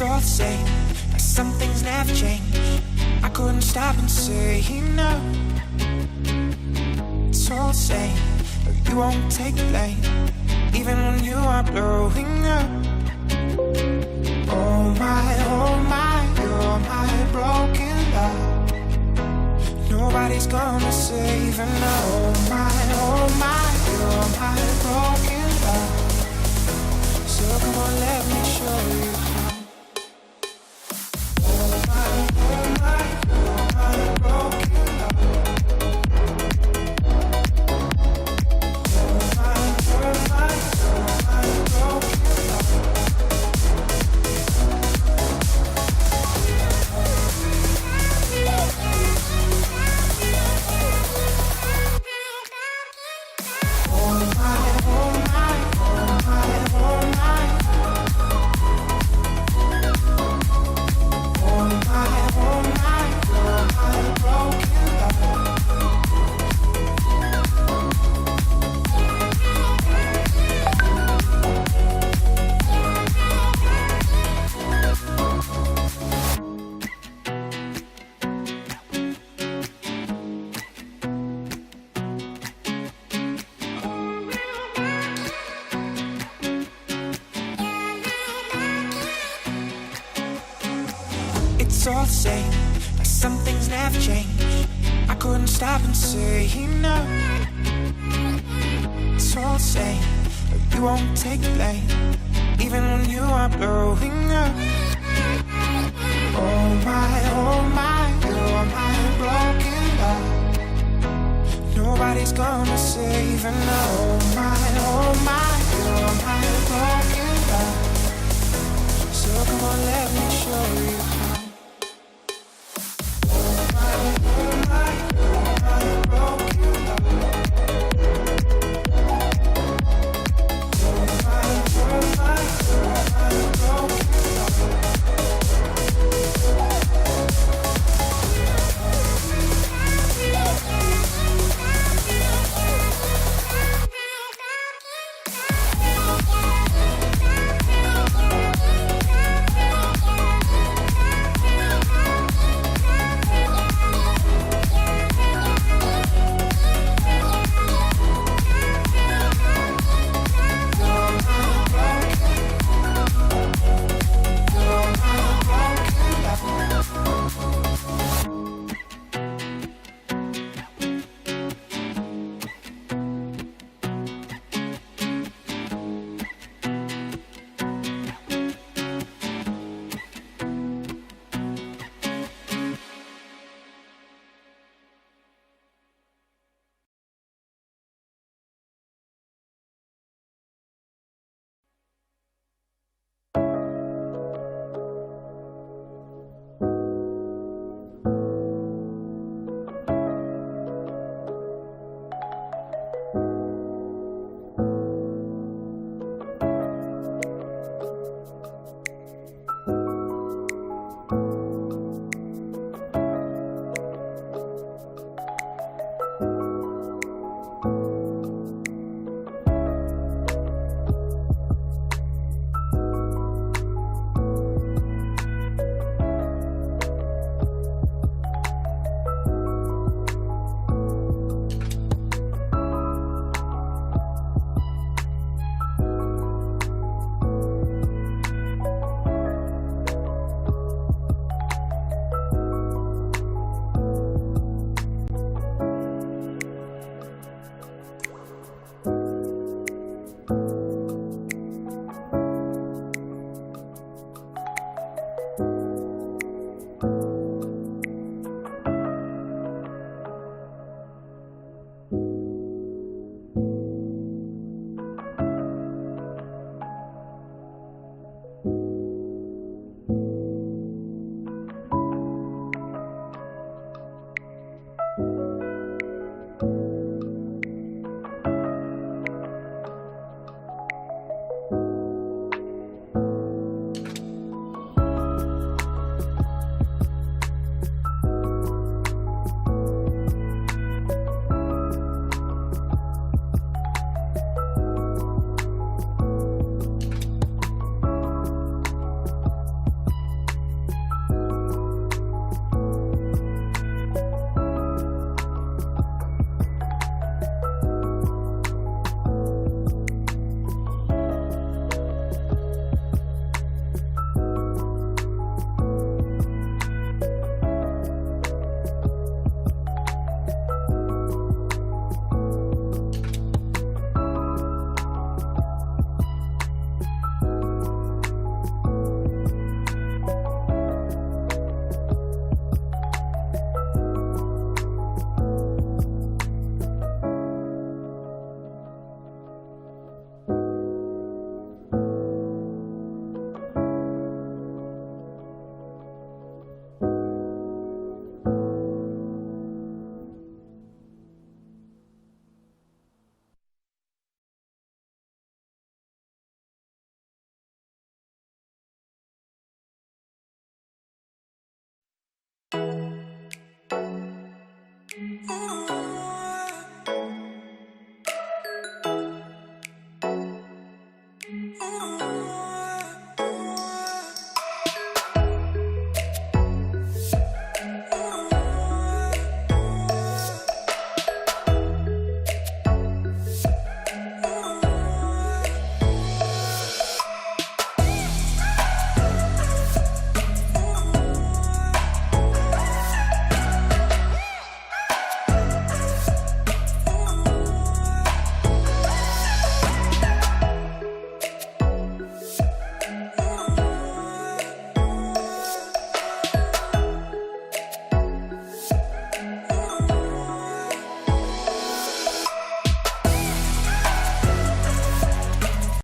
all the same, but some things never change. I couldn't stop and say no. It's all the same, but you won't take the blame, even when you are blowing up. Oh my, you're my broken love. Nobody's gonna save her now. Oh my, you're my broken love. So come on, let me show you how. Oh my, you're my broken love. Oh my, you're my broken love. It's all the same, but some things never change. I couldn't stop and say no. It's all the same, but you won't take the blame, even when you are blowing up. Oh my, you're my broken love. Nobody's gonna save her now. Oh my, you're my broken love. So come on, let me show you how. Ooh.